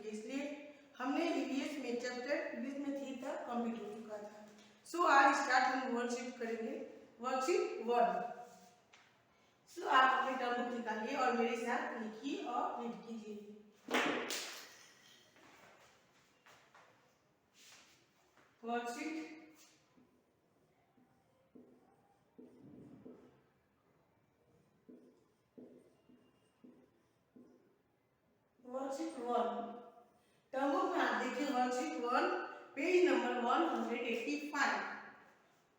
है, इसलिए हमने ईवीएस में चैप्टर ईवीएस में थी था कंप्लीट हो चुका था। सो आज स्टार्ट हम वर्कशीट करेंगे, वर्कशीट 1। सो आप अपने टर्म बुक निकालिए और मेरे साथ लिखिए और रीड कीजिए। वर्कशीट वर्कशीट 1 टर्म बुक में आप देखिए worksheet 1 page number 185।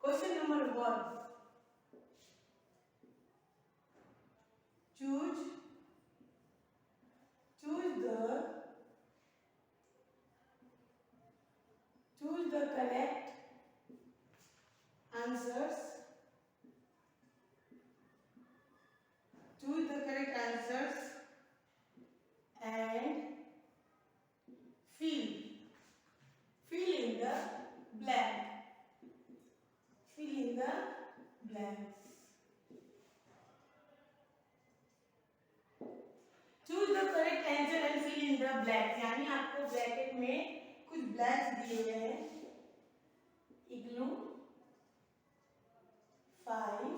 Question number 1, choose the correct answers. Choose the correct answers and fill in the blank. Fill in the blanks. Choose the correct answer and fill in the blanks. यानी आपको bracket में कुछ blanks दिए गए हैं। इग्लू 5,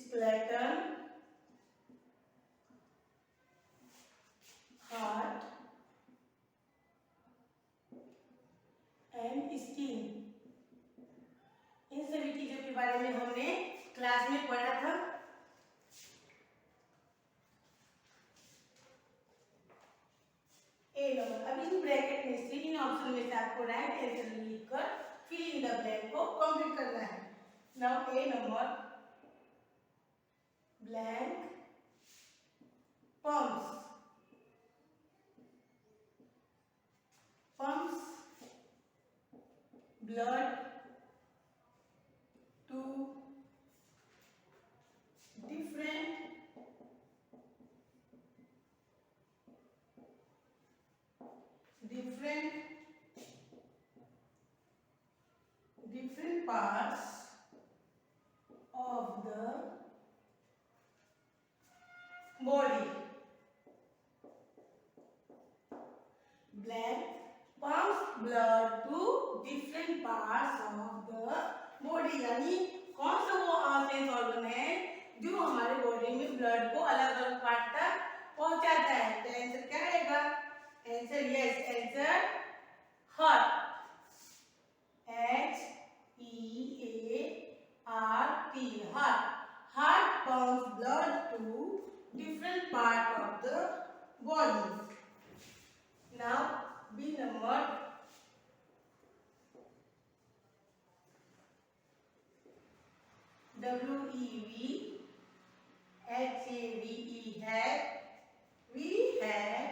स्प्लैटन, heart and skin. इन सभी चीजों के बारे में हमने क्लास में पढ़ा था। ए नंबर, अब इस ब्रैकेट में से इन ऑप्शन में से आपको राइट आंसर लिखकर फिल इन द ब्लैंक को कंप्लीट करना है। Now A number, blank pumps blood to different parts of the body. Blank pumps blood to different parts of the body। यानी कौन सा वो सेंस ऑर्गन है जो हमारे बॉडी में ब्लड को अलग अलग पार्ट तक पहुंचाता है। तो आंसर क्या रहेगा? Answer yes, answer heart. HEART, heart. Heart pumps blood to different part of the body. Now B number, WEVHAVE, have. We have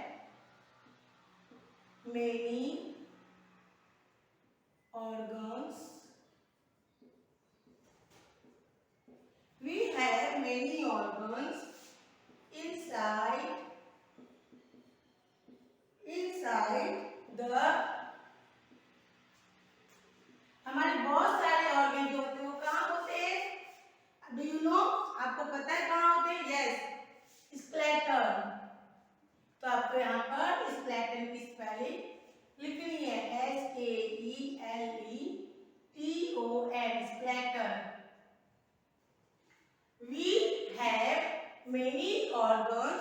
many organs. We have many organs inside the, हमारे बहुत सारे organ जो होते हैं वो कहाँ होते हैं? Do you know? आपको पता है कहाँ होते हैं? Yes, skeleton. तो आपको यहाँ पर स्केलेटन की स्पेलिंग लिखनी है, SKELETON, skeleton. We have many organs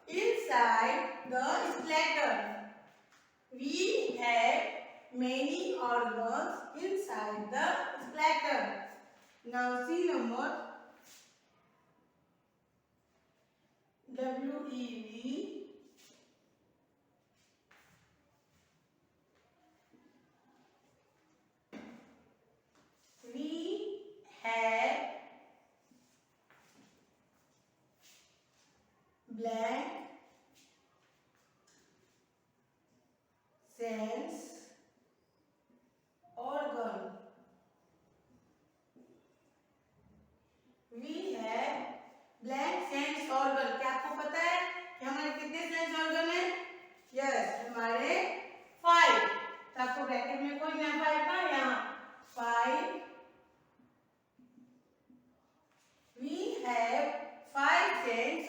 inside the skeleton. We have many organs inside the skeleton. Now C number, WEV, we have blank sense organ. We have blank sense organ. क्या आपको पता है कि हमारे कितने sense organ है? Yes, हमारे 5। तो आपको ब्रैकेट में कोई ना 5 का, यहाँ 5। We have 5 sense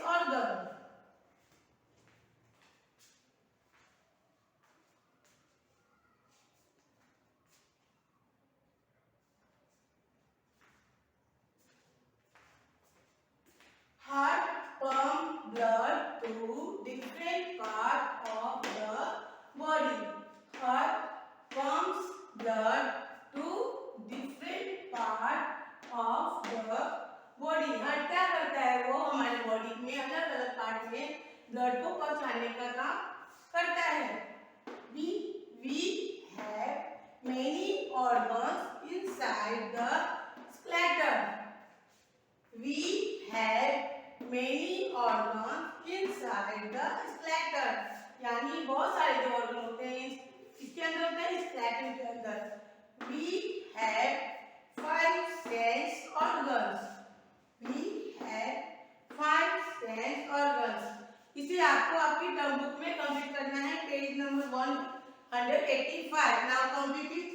body. हाँ, क्या करता है वो हमारे बॉडी में अलग अलग पार्ट में ब्लड को पहुंचाने का काम करता है। We have many organs inside the skeleton. We have many organs inside the skeleton. यानी बहुत सारे जो ऑर्गन होते हैं इसके अंदर होते हैं, स्केलेटन के अंदर। We have 5 sense organs. We have 5 sense organs. इसे आपको आपकी टर्म बुक में कंप्लीट करना है, page number 185. Now complete it.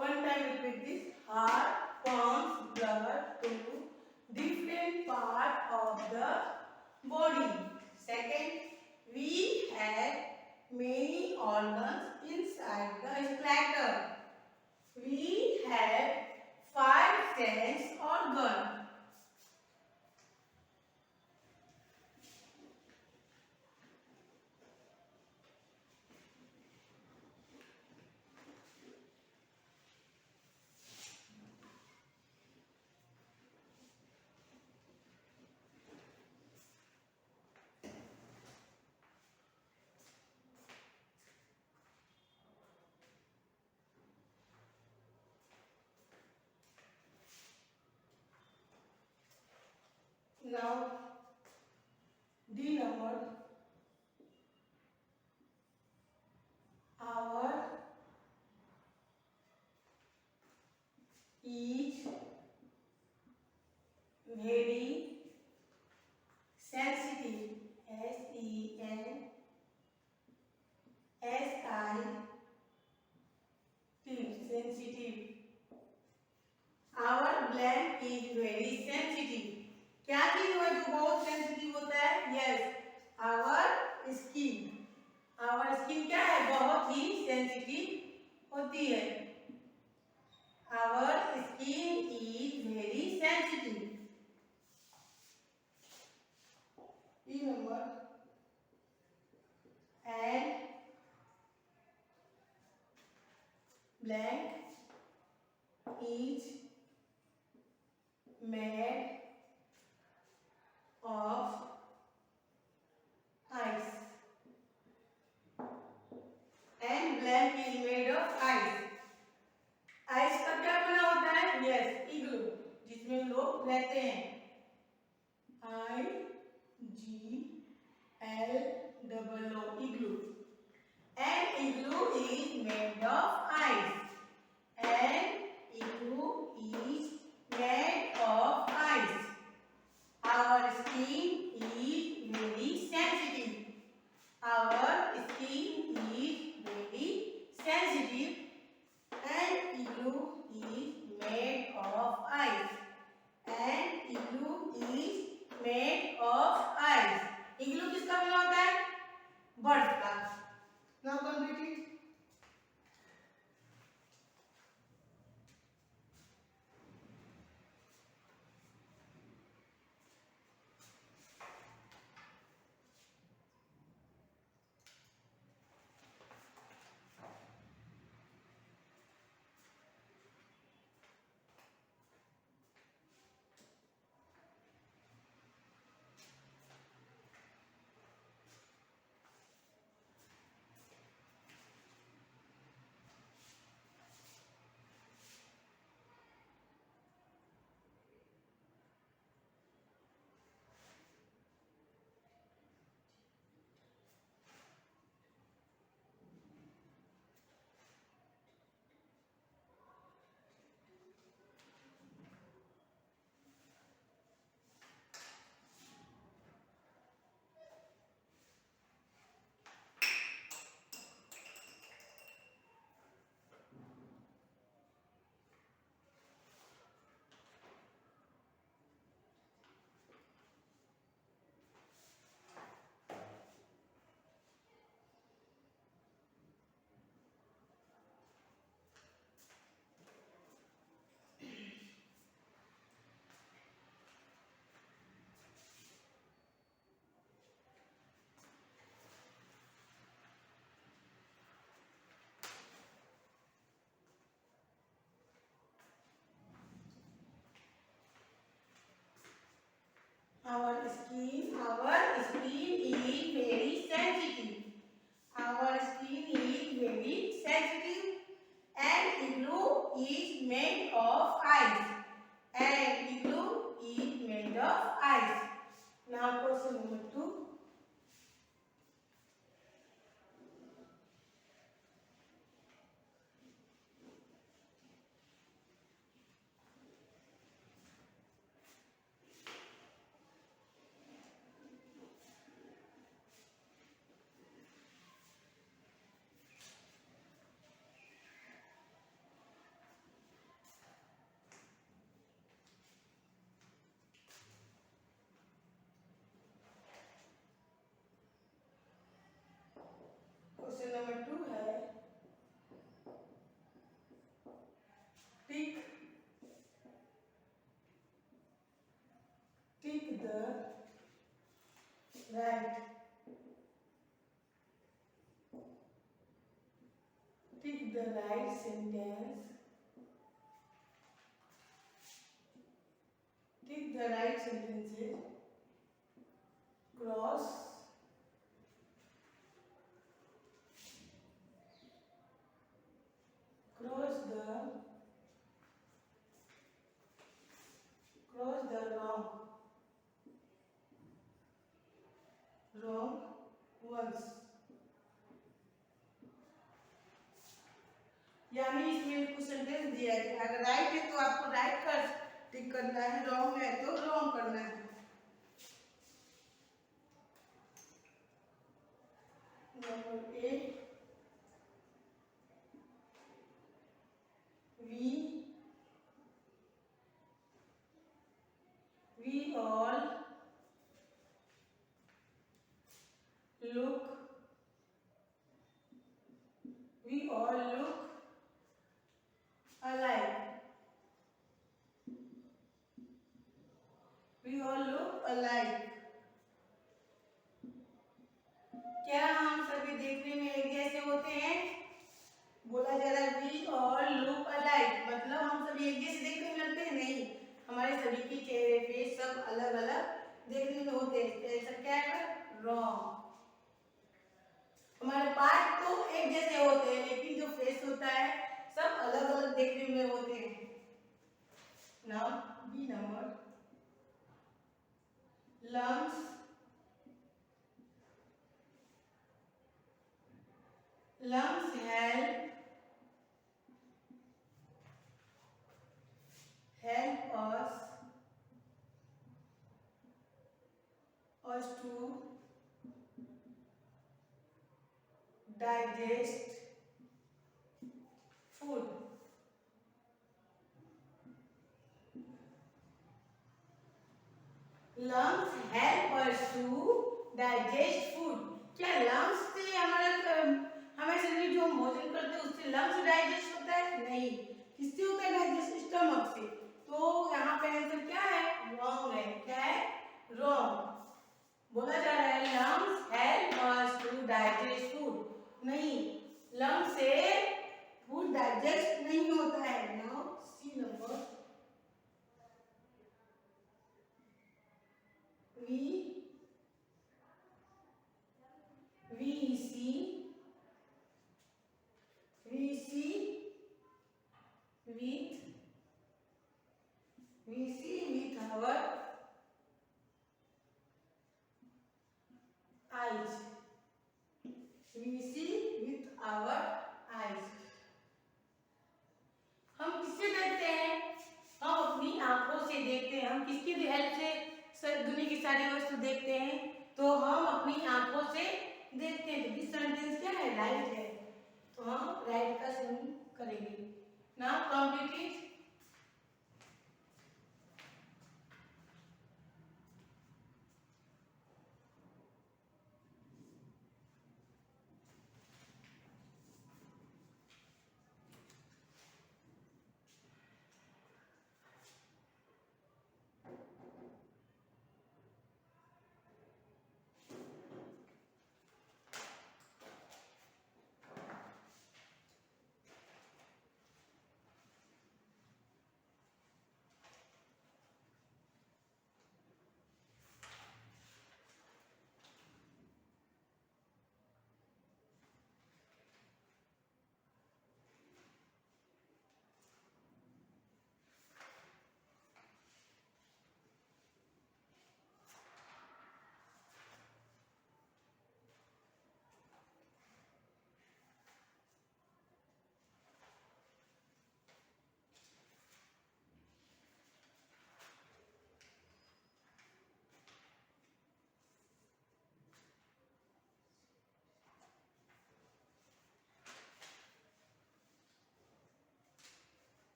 One time repeat this. Heart pumps blood to different part of the body. Second, we have many organs inside the skeleton. We have 5 sense organs. Now, D number, our is very sensitive. sensitive. Our gland is very sensitive. क्या चीज है जो बहुत sensitive होता है? Yes, our skin. Our skin क्या है? बहुत ही सेंसिटिव होती है. Our skin is very sensitive. Remember, and blank is made of ice. And blank is made of ice. Ice का क्या बना होता है? यस, इग्लू, जिसमें लोग रहते हैं. IGLO, igloo. An igloo is made of ice. An igloo is made of ice. Our skin is very sensitive. Our skin is very sensitive. An igloo is made of ice. An igloo is made of ice. Igloo किसका बना होता है? बर्फ का. Now complete it. made of ice. An igloo is made of ice. Now question number 2. Question number 2 है टिक the right sentence. Tick the right sentences. Cross the wrong ones. यानी इसमें कुछ सेंटेंस दिया है, अगर राइट है तो आपको राइट कर टिक करना है, रॉन्ग है तो रॉन्ग करना है. Number 8. We all look alike. We all look alike. क्या हम सभी देखने में एक जैसे होते हैं? बोला जा रहा है we all look alike, मतलब हम सभी एक जैसे देखने में लगते हैं? नहीं, हमारे सभी के चेहरे फेस सब अलग अलग देखने में होते हैं. ऐसा क्या है? रॉन्ग. हमारे पार्ट तो एक जैसे होते हैं लेकिन जो फेस होता है सब अलग अलग देखने में होते हैं. Now B number. lungs help us to digest food. Lungs help us to digest food. क्या लंग्स से हमारे शरीर में जो हम भोजन करते हैं उससे लंग्स डाइजेस्ट होता है? नहीं. किससे होता है डाइजेस्ट? स्टमक से. तो यहाँ पे आंसर क्या है? रॉन्ग है. क्या है? रॉन्ग. बोला जा रहा है lungs help us to digest food. नहीं, लंग्स से फूड डाइजेस्ट नहीं होता है. Now C number. we see with our eyes. We see with our eyes. हम किससे देखते हैं? हम अपनी आंखों से देखते हैं. हम किसकी हेल्प से दुनिया की सारी वस्तु देखते हैं? तो हम अपनी आंखों से देखते हैं. तो सेंटेंस क्या है? राइट है. तो हम राइट का सही करेंगे. Now complete it.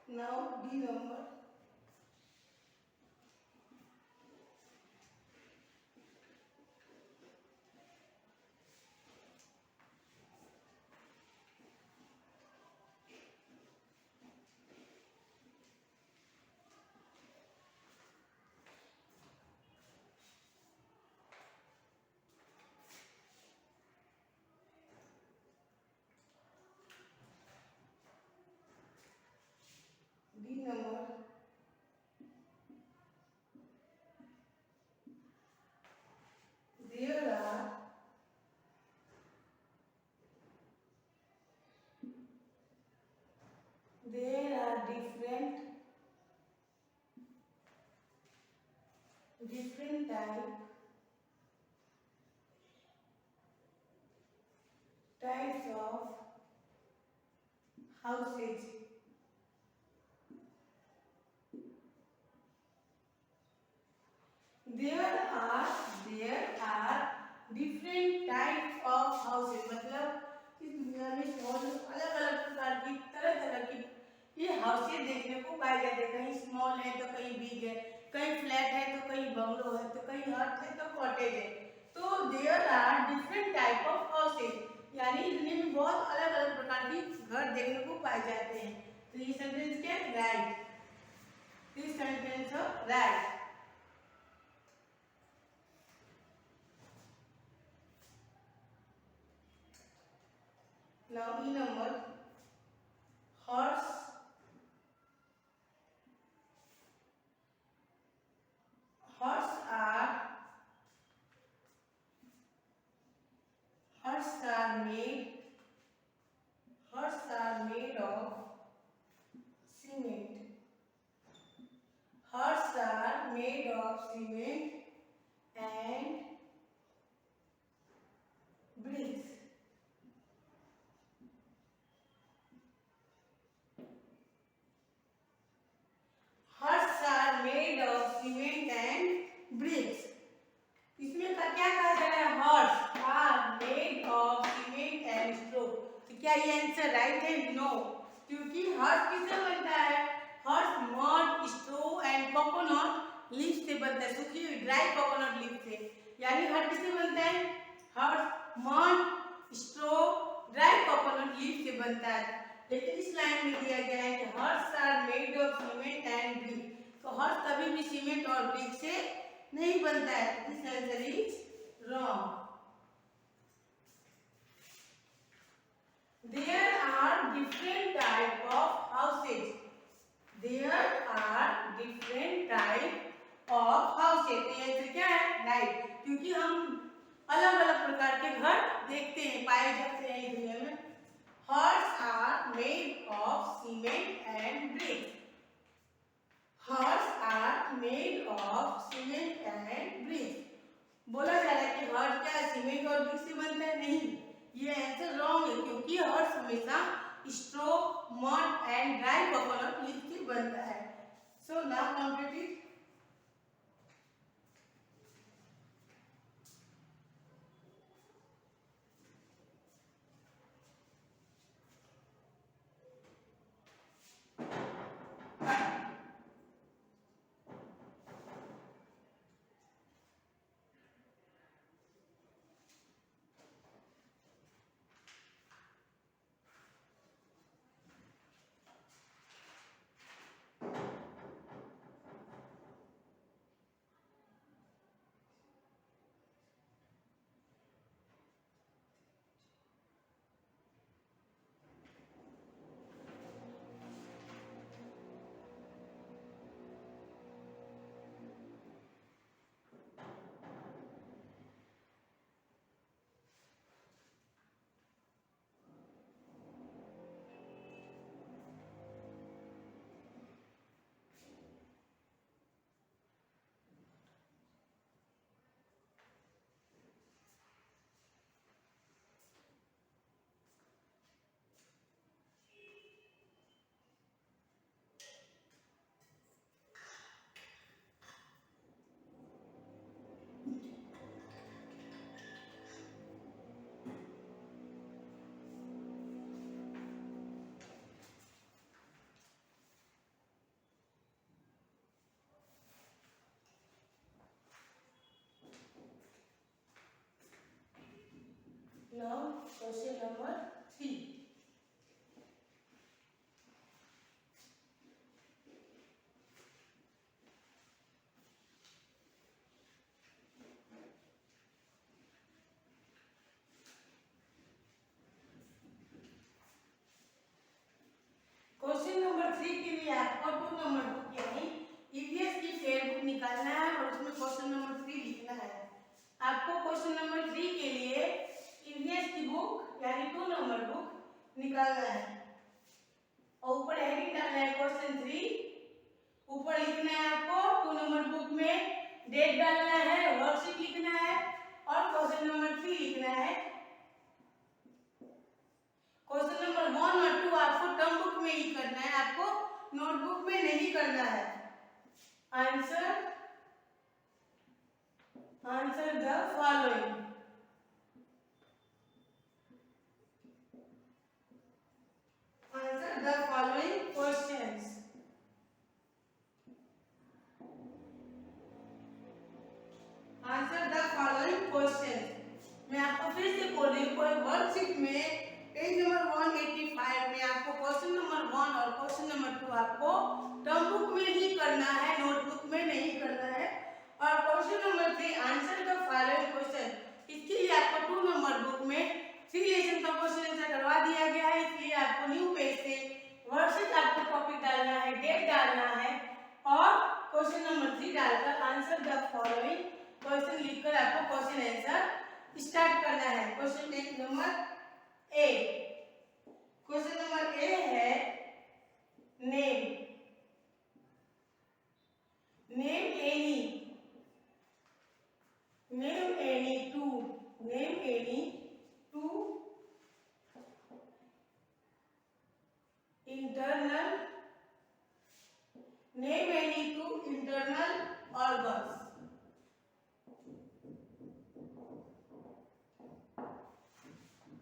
Now D number. D number. There are different types of houses. There are different types of houses. मतलब इस दुनिया में स्मॉल अलग अलग प्रकार की तरह तरह की ये हाउसेज देखने को पाए जाते हैं। कहीं स्मॉल है तो कहीं बिग है, कहीं फ्लैट है तो कहीं बंगलो है, तो कहीं हट है तो कॉटेज है। तो there are different type of houses, यानी दुनिया में बहुत अलग अलग प्रकार की घर देखने को पाए जाते हैं। तो ये सेंटेंस क्या है? Right. This sentence right. Now E number. Horse horse are horse are made of cement. Horse are made of cement and bricks. Horse are made of cement and bricks. इसमें क्या कहा जा रहा है? Houses are made of cement and straw. तो क्या ये answer right है? नो, क्योंकि हॉर्स किससे बनता है? Houses mud, straw and coconut leaf से बनता है, सूखी हुई ड्राई कोकोनट लीफ से। यानी हॉर्स किससे बनता है? Houses mud, स्ट्रो, dry coconut leaf से बनता है। लेकिन इस लाइन में दिया गया है कि horse are made of cement and brick. तो हॉर्स कभी भी सीमेंट और ब्रिक से नहीं बनता है। This answer is wrong. There are different type of houses. There are different type of houses. तो ये आंसर क्या है? राइट, क्योंकि हम अलग अलग प्रकार के घर देखते हैं, पाए जाते हैं इस दुनिया में। Huts are made of cement and bricks. Huts are made of cement and bricks. बोला जा रहा है कि हर्ट क्या सीमेंट और ब्रिक से बनता है? नहीं, ये आंसर रॉन्ग है, क्योंकि हर्ट हमेशा straw, mud and dry coconut leaf से बनता है। So now complete it. Now question number 3. Question number 3 के लिए आपको 2 नंबर बुक यानी ईवीएस की फेयर बुक निकालना है और उसमें क्वेश्चन नंबर 3 लिखना है। आपको क्वेश्चन नंबर 3 के लिए ईवीएस की बुक यानी 2 नंबर बुक निकालना है और ऊपर हेडिंग डालना है क्वेश्चन 3। ऊपर लिखना है आपको 2 नंबर बुक में डेट डालना है, वर्कशीट लिखना है और क्वेश्चन नंबर 3 लिखना है। क्वेश्चन नंबर 1 और 2 आपको टर्म बुक में ही करना है, आपको नोटबुक में नहीं करना है। Answer the following. Answer the following questions. Answer the following questions. मैं आपको फिर से बोल रही हूँ, कोई वर्कशीट में पेज नंबर 185 में आपको क्वेश्चन नंबर 1 और क्वेश्चन नंबर 2 आपको टर्म बुक में ही करना है, नोटबुक में नहीं करना है। और question number 3 answer the following question, इसके लिए आपको 2 नंबर बुक में 3 लेसन का क्वेश्चन आंसर करवा दिया गया है, इसलिए आपको न्यू पेज से वर्कशीट आपको टॉपिक डालना है, डेट डालना है और क्वेश्चन नंबर 3 डालकर आंसर द फॉलोइंग क्वेश्चन लिखकर आपको क्वेश्चन आंसर स्टार्ट करना है। Question number A. Question number A है नेम टू इंटरनल ऑर्गन्स।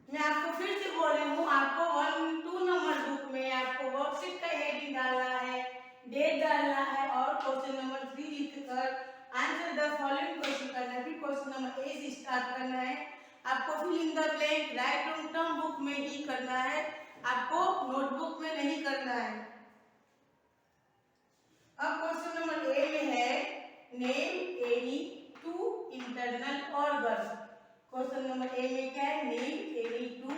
मैं आपको फिर से बोल रही हूँ, आपको 1-2 नंबर बुक में आपको वर्कशीट का हेडिंग डालना है, डेट डालना है और क्वेश्चन नंबर 3 लिखकर आंसर द फॉलोइंग क्वेश्चन करना है। फिर क्वेश्चन नंबर ए से स्टार्ट करना है। आपको fill in the blank right on term book में ही करना है, आपको नोटबुक में नहीं करना है। अब क्वेश्चन नंबर ए में है name any 2 internal organ. Question number A में क्या है, नेम एनी 2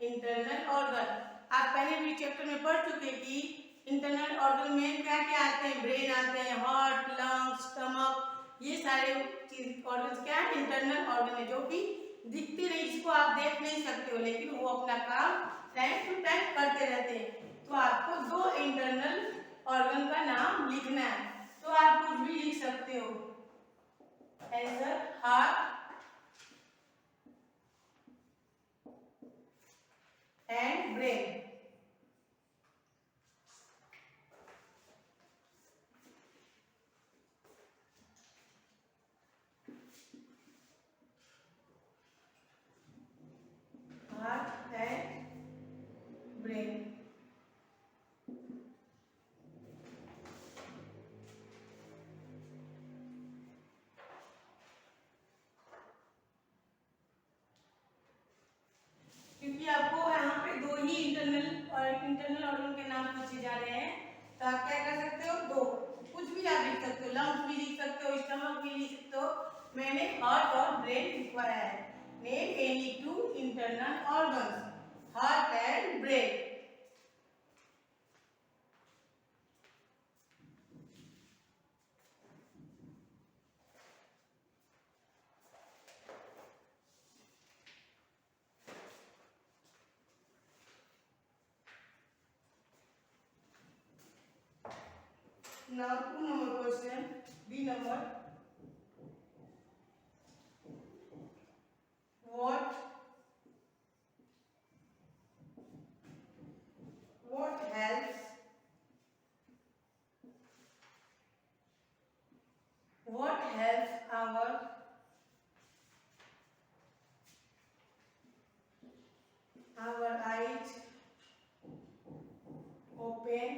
इंटरनल ऑर्गन। आप पहले भी चैप्टर में पढ़ चुके कि इंटरनल ऑर्गन में क्या क्या आते हैं, ब्रेन आते हैं, हार्ट, लंग्स, स्टमक, ये सारे चीज ऑर्गन्स क्या है, इंटरनल ऑर्गन है, जो कि दिखते नहीं, जिसको आप देख नहीं सकते हो, लेकिन वो अपना काम टाइम टू टाइम करते रहते हैं। तो आपको 2 इंटरनल ऑर्गन का नाम लिखना है, तो आप कुछ भी लिख सकते हो। Answer heart and brain. Heart and brain. क्योंकि आपको यहाँ पे 2 ही इंटरनल ऑर्गन के नाम पूछे जा रहे हैं, तो आप क्या कर सकते हो, 2 कुछ भी आप लिख सकते हो, लंग्स भी लिख सकते हो, स्टमक भी लिख सकते हो। मैंने हार्ट और ब्रेन लिखवाया है। Name any 2 internal organs, heart and brain. Now 2 number question, B number. What helps our eyes open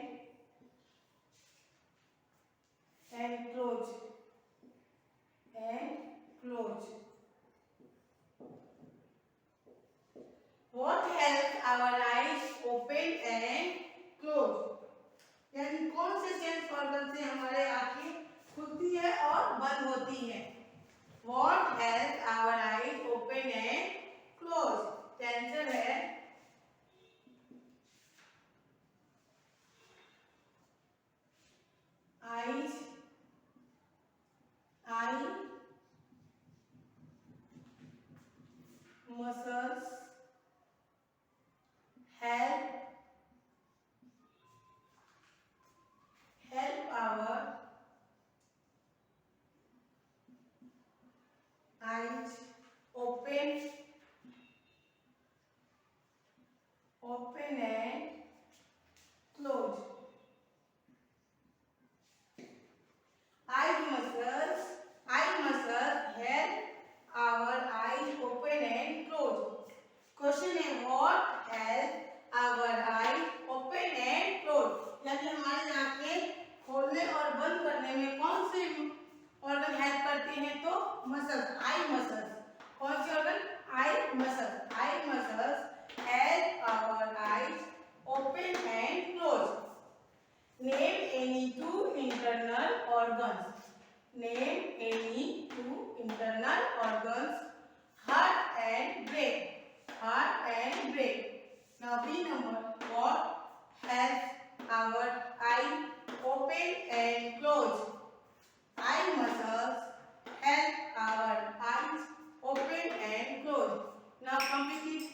and close and close? helps our eyes open and close? यानी कौन से सेंस ऑर्गन से हमारे आंखें खुलती है और बंद होती है? What helps our eyes open and close? The answer है eyes, eye muscles help our eyes open and close. Eye muscles help our eyes open and close. Question है what help our eyes open and close? यानी हमारी आंखें खोलने और बंद करने में कौन से ऑर्गन हेल्प करते हैं? तो मसल्स, आई मसल्स। कौन से organ? Eye muscles. Eye muscles help our eyes open and close. Name any two internal organs. Name any two internal organs, heart and brain. Heart and brain. Now B number, what helps our eye open and close? Eye muscles help our eyes open and close. Now complete it.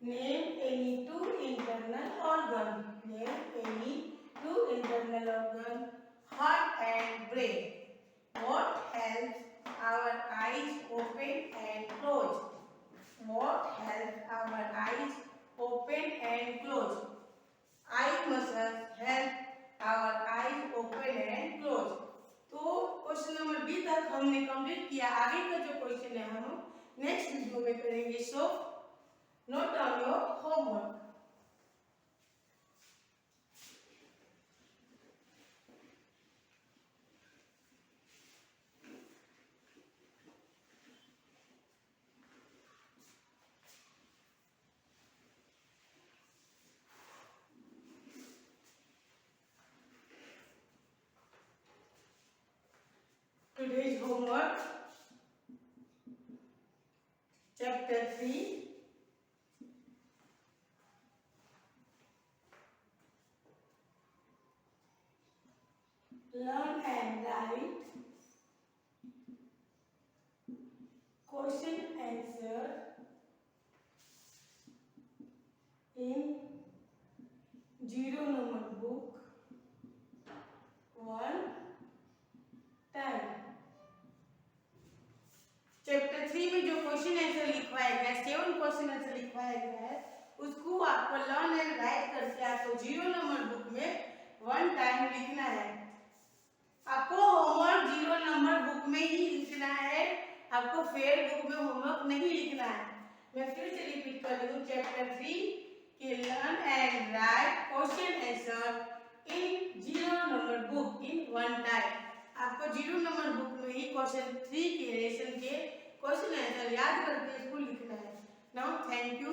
Name any two internal organ. Name any two internal organ, heart and brain. What helps our eyes open and close? What helps our eyes open and close? Eye muscles help our eyes open and close. तो question number B तक हमने complete किया। आगे का जो question है हम next video में करेंगे। सो note down your homework. Today's homework, chapter 3. Learn and write question answer in 0 number book one time. Chapter 3 में जो क्वेश्चन आंसर लिखवाया गया है, 7 क्वेश्चन आंसर लिखवाया गया है, उसको आपको लर्न एंड राइट करके आपको 0 नंबर बुक में 1 टाइम लिखना है। आपको होमवर्क 0 नंबर बुक में ही लिखना है, आपको फेयर बुक में होमवर्क नहीं लिखना है। मैं फिर से रिपीट कर रही हूँ, चैप्टर 3 के learn and right question answer in 0 number book in 1 time. आपको 0 नंबर बुक में ही क्वेश्चन 3 के लेसन के क्वेश्चन आंसर याद करके इसको लिखना है। Now thank you.